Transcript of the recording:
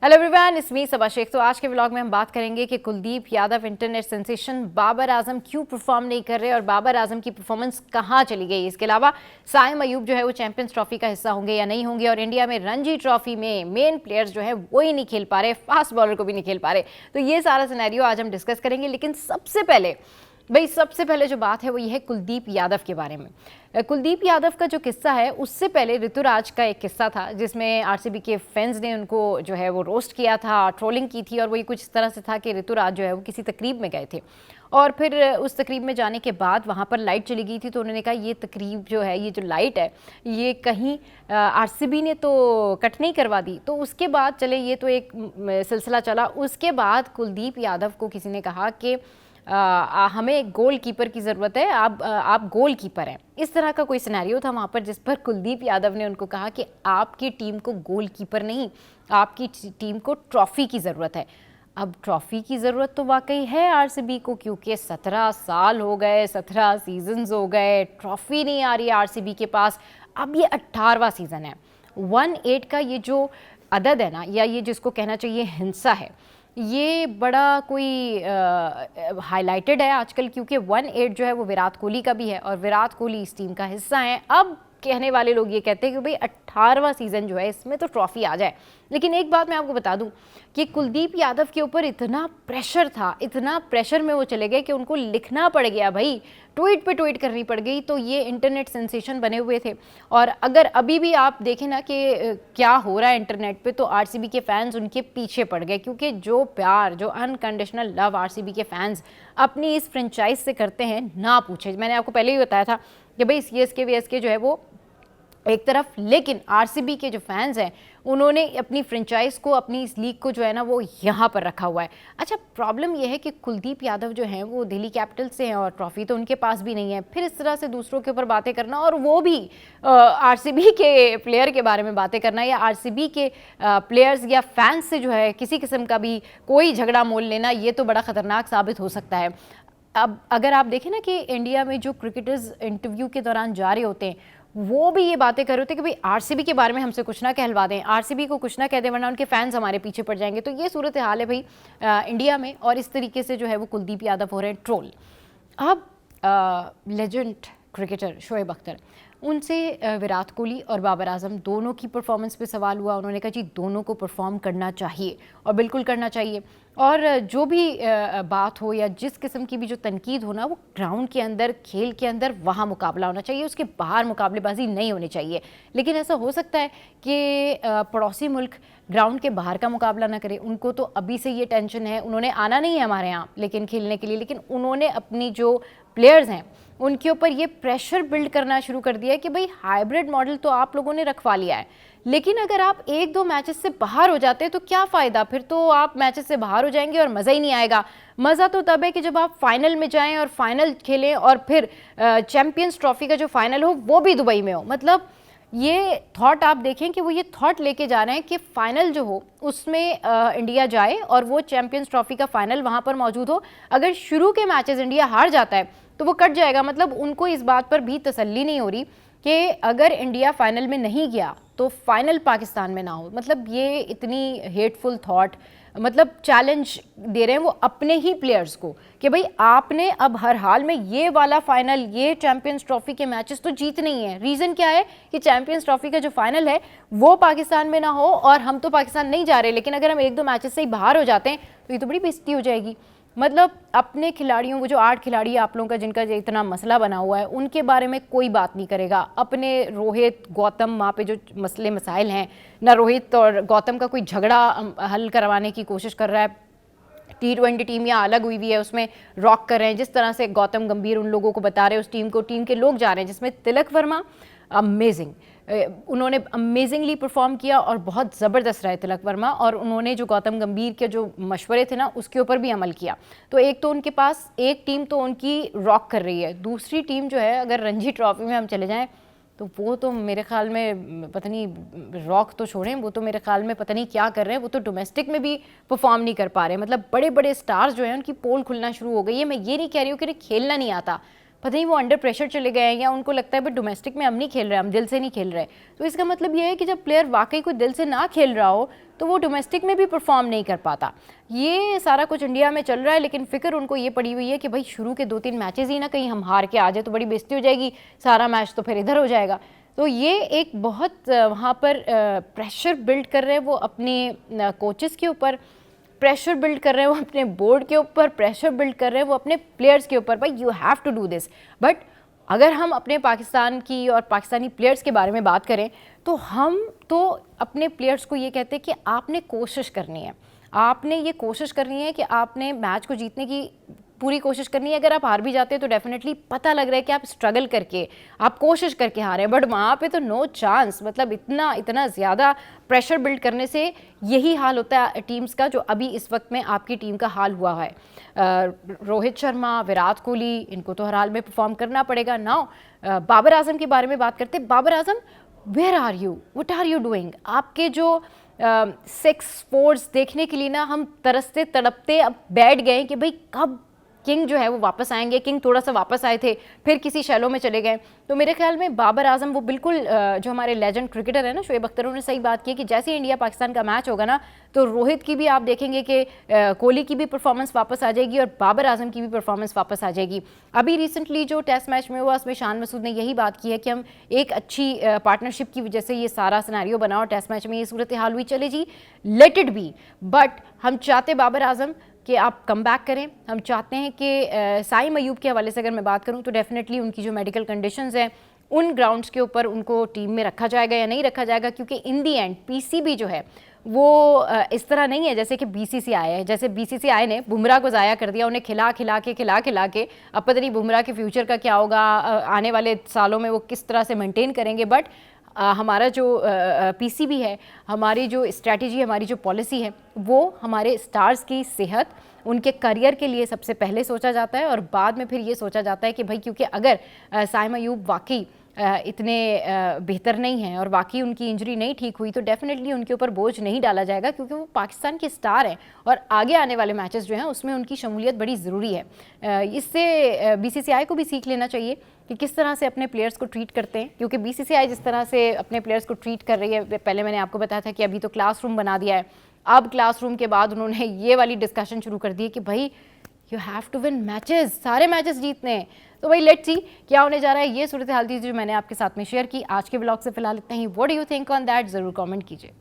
Hello everyone, it's me सबा शेख। तो आज के व्लॉग में हम बात करेंगे कि कुलदीप यादव इंटरनेट सेंसेशन बाबर आजम क्यों परफॉर्म नहीं कर रहे और बाबर आजम की परफॉर्मेंस कहाँ चली गई। इसके अलावा साइम अयूब जो है वो चैंपियंस ट्रॉफी का हिस्सा होंगे या नहीं होंगे, और इंडिया में रणजी ट्रॉफी में मेन प्लेयर्स जो है वो ही नहीं खेल पा रहे, फास्ट बॉलर को भी नहीं खेल पा रहे। तो ये सारा सिनेरियो आज हम डिस्कस करेंगे। लेकिन सबसे पहले जो बात है वो ये है कुलदीप यादव के बारे में। कुलदीप यादव का जो किस्सा है, उससे पहले ऋतुराज का एक किस्सा था जिसमें आरसीबी के फैंस ने उनको जो है वो रोस्ट किया था, ट्रोलिंग की थी। और वही कुछ इस तरह से था कि ऋतुराज जो है वो किसी तकरीब में गए थे और फिर उस तकरीब में जाने के बाद वहाँ पर लाइट चली गई थी। तो उन्होंने कहा ये तकरीब जो है, ये जो लाइट है, ये कहीं आरसीबी ने तो कट नहीं करवा दी। तो उसके बाद चले, ये तो एक सिलसिला चला। उसके बाद कुलदीप यादव को किसी ने कहा कि हमें एक गोल कीपर की ज़रूरत है, आप गोल कीपर हैं। इस तरह का कोई सिनेरियो था वहाँ पर, जिस पर कुलदीप यादव ने उनको कहा कि आपकी टीम को गोल कीपर नहीं, आपकी टीम को ट्रॉफ़ी की ज़रूरत है। अब ट्रॉफ़ी की ज़रूरत तो वाकई है आरसीबी को, क्योंकि 17 साल हो गए, 17 सीजन्स हो गए, ट्रॉफ़ी नहीं आ रही है आरसीबी के पास। अब ये 18वां सीज़न है। 18 का ये जो अदद है ना, या ये जिसको कहना चाहिए हिंसा है, ये बड़ा कोई हाईलाइटेड है आजकल, क्योंकि 18 जो है वो विराट कोहली का भी है और विराट कोहली इस टीम का हिस्सा है। अब कहने वाले लोग ये कहते हैं कि भाई 18वां सीज़न जो है इसमें तो ट्रॉफ़ी आ जाए। लेकिन एक बात मैं आपको बता दूं कि कुलदीप यादव के ऊपर इतना प्रेशर था, इतना प्रेशर में वो चले गए कि उनको लिखना पड़ गया भाई, ट्वीट पे ट्वीट करनी पड़ गई। तो ये इंटरनेट सेंसेशन बने हुए थे। और अगर अभी भी आप देखें ना कि क्या हो रहा है इंटरनेट पे, तो आरसीबी के फैंस उनके पीछे पड़ गए, क्योंकि जो प्यार, जो अनकंडीशनल लव आरसीबी के फैंस अपनी इस फ्रेंचाइज से करते हैं ना पूछे। मैंने आपको पहले ही बताया था कि भाई सीएसके वीएसके जो है वो एक तरफ, लेकिन आरसीबी के जो फैंस हैं उन्होंने अपनी फ्रेंचाइज को, अपनी इस लीग को जो है ना वो यहाँ पर रखा हुआ है। अच्छा, प्रॉब्लम यह है कि कुलदीप यादव जो हैं वो दिल्ली कैपिटल से हैं और ट्रॉफी तो उनके पास भी नहीं है। फिर इस तरह से दूसरों के ऊपर बातें करना, और वो भी आरसीबी के प्लेयर के बारे में बातें करना, या आरसीबी के प्लेयर्स या फैंस से जो है किसी किस्म का भी कोई झगड़ा मोल लेना, ये तो बड़ा ख़तरनाक साबित हो सकता है। अब अगर आप देखें ना कि इंडिया में जो क्रिकेटर्स इंटरव्यू के दौरान जा रहे होते हैं, वो भी ये बातें कर रहे होते हैं कि भाई आरसीबी के बारे में हमसे कुछ ना कहलवा दें, आरसीबी को कुछ ना कह दें, वरना उनके फैंस हमारे पीछे पड़ जाएंगे। तो ये सूरत हाल है भाई इंडिया में, और इस तरीके से जो है वो कुलदीप यादव हो रहे हैं ट्रोल। अब लेजेंड क्रिकेटर शोएब अख्तर, उनसे विराट कोहली और बाबर आजम दोनों की परफॉर्मेंस पे सवाल हुआ। उन्होंने कहा जी दोनों को परफॉर्म करना चाहिए, और बिल्कुल करना चाहिए। और जो भी बात हो या जिस किस्म की भी जो तनकीद हो ना, वो ग्राउंड के अंदर, खेल के अंदर वहाँ मुकाबला होना चाहिए, उसके बाहर मुकाबलेबाजी नहीं होनी चाहिए। लेकिन ऐसा हो सकता है कि पड़ोसी मुल्क ग्राउंड के बाहर का मुकाबला ना करे। उनको तो अभी से ये टेंशन है, उन्होंने आना नहीं है हमारे यहाँ लेकिन खेलने के लिए, लेकिन उन्होंने अपनी जो प्लेयर्स हैं उनके ऊपर ये प्रेशर बिल्ड करना शुरू कर दिया है कि भाई हाइब्रिड मॉडल तो आप लोगों ने रखवा लिया है, लेकिन अगर आप एक दो मैचेस से बाहर हो जाते हैं तो क्या फ़ायदा। फिर तो आप मैचेस से बाहर हो जाएंगे और मज़ा ही नहीं आएगा। मज़ा तो तब है कि जब आप फाइनल में जाएं और फाइनल खेलें, और फिर चैम्पियंस ट्रॉफी का जो फाइनल हो वो भी दुबई में हो। मतलब ये थॉट आप देखें कि वो ये थॉट लेके जा रहे हैं कि फाइनल जो हो उसमें इंडिया जाए और वो चैम्पियंस ट्रॉफी का फाइनल वहाँ पर मौजूद हो। अगर शुरू के मैचेस इंडिया हार जाता है तो वो कट जाएगा। मतलब उनको इस बात पर भी तसल्ली नहीं हो रही कि अगर इंडिया फाइनल में नहीं गया तो फाइनल पाकिस्तान में ना हो। मतलब ये इतनी हेटफुल थॉट, मतलब चैलेंज दे रहे हैं वो अपने ही प्लेयर्स को कि भाई आपने अब हर हाल में ये वाला फाइनल, ये चैंपियंस ट्रॉफी के मैचेस तो जीतने ही है। रीज़न क्या है कि चैंपियंस ट्रॉफी का जो फाइनल है वो पाकिस्तान में ना हो, और हम तो पाकिस्तान नहीं जा रहे, लेकिन अगर हम एक दो मैचेस से ही बाहर हो जाते हैं तो ये तो बड़ी बेइज्जती हो जाएगी। मतलब अपने खिलाड़ियों, वो जो 8 खिलाड़ी आप लोगों का जिनका इतना मसला बना हुआ है, उनके बारे में कोई बात नहीं करेगा। अपने रोहित, गौतम, वहाँ पे जो मसले मसाइल हैं ना, रोहित और गौतम का कोई झगड़ा हल करवाने की कोशिश कर रहा है। T20 टीम यहाँ अलग हुई है, उसमें रॉक कर रहे हैं। जिस तरह से गौतम गंभीर उन लोगों को बता रहे हैं, उस टीम को, टीम के लोग जा रहे हैं, जिसमें तिलक वर्मा अमेजिंग, उन्होंने अमेजिंगली परफॉर्म किया और बहुत ज़बरदस्त रहे तिलक वर्मा। और उन्होंने जो गौतम गंभीर के जो मशवरे थे ना, उसके ऊपर भी अमल किया। तो एक तो उनके पास एक टीम तो उनकी रॉक कर रही है, दूसरी टीम जो है, अगर रणजी ट्रॉफी में हम चले जाएं तो वो तो मेरे ख्याल में पता नहीं, रॉक तो छोड़ें, वो तो मेरे ख्याल में पता नहीं क्या कर रहे हैं। वो तो डोमेस्टिक में भी परफॉर्म नहीं कर पा रहे। मतलब बड़े बड़े स्टार्स जो हैं उनकी पोल खुलना शुरू हो गई है। मैं ये नहीं कह रही हूँ कि खेलना नहीं आता, पता नहीं वो अंडर प्रेशर चले गए हैं या उनको लगता है बट डोमेस्टिक में हम नहीं खेल रहे, हम दिल से नहीं खेल रहे। तो इसका मतलब ये है कि जब प्लेयर वाकई कोई दिल से ना खेल रहा हो तो वो डोमेस्टिक में भी परफॉर्म नहीं कर पाता। ये सारा कुछ इंडिया में चल रहा है, लेकिन फिक्र उनको ये पड़ी हुई है कि भाई शुरू के 2-3 मैचेस ही ना कहीं हम हार के आ जाए तो बड़ी बेइज्जती हो जाएगी, सारा मैच तो फिर इधर हो जाएगा। तो ये एक बहुत वहाँ पर प्रेशर बिल्ड कर रहे हैं वो अपने कोचेस के ऊपर, प्रेशर बिल्ड कर रहे हैं वो अपने बोर्ड के ऊपर, प्रेशर बिल्ड कर रहे हैं वो अपने प्लेयर्स के ऊपर। भाई you have to do this. But अगर हम अपने पाकिस्तान की और पाकिस्तानी प्लेयर्स के बारे में बात करें तो हम तो अपने प्लेयर्स को ये कहते हैं कि आपने कोशिश करनी है, आपने ये कोशिश करनी है कि आपने मैच को जीतने की पूरी कोशिश करनी है। अगर आप हार भी जाते हैं तो डेफिनेटली पता लग रहा है कि आप स्ट्रगल करके, आप कोशिश करके हारे, बट वहाँ पे तो नो चांस। मतलब इतना ज़्यादा प्रेशर बिल्ड करने से यही हाल होता है टीम्स का, जो अभी इस वक्त में आपकी टीम का हाल हुआ है। रोहित शर्मा, विराट कोहली, इनको तो हर हाल में परफॉर्म करना पड़ेगा। नाउ बाबर आजम के बारे में बात करते हैं। Babar Azam, where are you, what are you doing? आपके जो 6-4 देखने के लिए ना हम तरसते तड़पते अब बैठ गए कि भाई कब किंग जो है वो वापस आएंगे। किंग थोड़ा सा वापस आए थे, फिर किसी शैलो में चले गए। तो मेरे ख्याल में बाबर आजम वो बिल्कुल जो हमारे लेजेंड क्रिकेटर है ना शोएब अख्तर, उन्होंने सही बात की कि जैसे इंडिया पाकिस्तान का मैच होगा ना तो रोहित की भी आप देखेंगे कि कोहली की भी परफॉर्मेंस वापस आ जाएगी और बाबर आजम की भी परफॉर्मेंस वापस आ जाएगी। अभी रिसेंटली जो टेस्ट मैच में हुआ उसमें शान मसूद ने यही बात की है कि हम एक अच्छी पार्टनरशिप की वजह से ये सारा सिनेरियो बना और टेस्ट मैच में ये सूरत हाल हुई। चले जी, लेट इट बी। बट हम चाहते बाबर आजम कि आप कम बैक करें। हम चाहते हैं कि साइम अयूब के हवाले से अगर मैं बात करूं तो डेफिनेटली उनकी जो मेडिकल कंडीशंस हैं उन ग्राउंड्स के ऊपर उनको टीम में रखा जाएगा या नहीं रखा जाएगा, क्योंकि इन दी एंड पीसीबी जो है वो इस तरह नहीं है जैसे कि बीसीसीआई है। जैसे बीसीसीआई ने बुमराह को ज़ाया कर दिया, उन्हें खिला खिला के अब पता नहीं बुमराह के फ्यूचर का क्या होगा, आने वाले सालों में वो किस तरह से मेंटेन करेंगे। बट हमारा जो पीसीबी है, हमारी जो स्ट्रैटेजी, हमारी जो पॉलिसी है, वो हमारे स्टार्स की सेहत, उनके करियर के लिए सबसे पहले सोचा जाता है और बाद में फिर ये सोचा जाता है कि भाई क्योंकि अगर साइम अयूब वाकई इतने बेहतर नहीं हैं और वाकई उनकी इंजरी नहीं ठीक हुई तो डेफिनेटली उनके ऊपर बोझ नहीं डाला जाएगा, क्योंकि वो पाकिस्तान के स्टार हैं और आगे आने वाले मैचेस जो हैं उसमें उनकी शमूलियत बड़ी ज़रूरी है। इससे बीसीसीआई को भी सीख लेना चाहिए कि किस तरह से अपने प्लेयर्स को ट्रीट करते हैं, क्योंकि बीसीसीआई जिस तरह से अपने प्लेयर्स को ट्रीट कर रही है, पहले मैंने आपको बताया था कि अभी तो क्लासरूम बना दिया है, अब क्लासरूम के बाद उन्होंने ये वाली डिस्कशन शुरू कर दी है कि भाई you have to win matches, सारे मैचेस जीतने हैं। तो भाई लेट्स सी क्या होने जा रहा है। ये सूरत हाल थी जो मैंने आपके साथ में शेयर की। आज के ब्लॉग से फिलहाल इतना ही। What do you think on that, ज़रूर कमेंट कीजिए।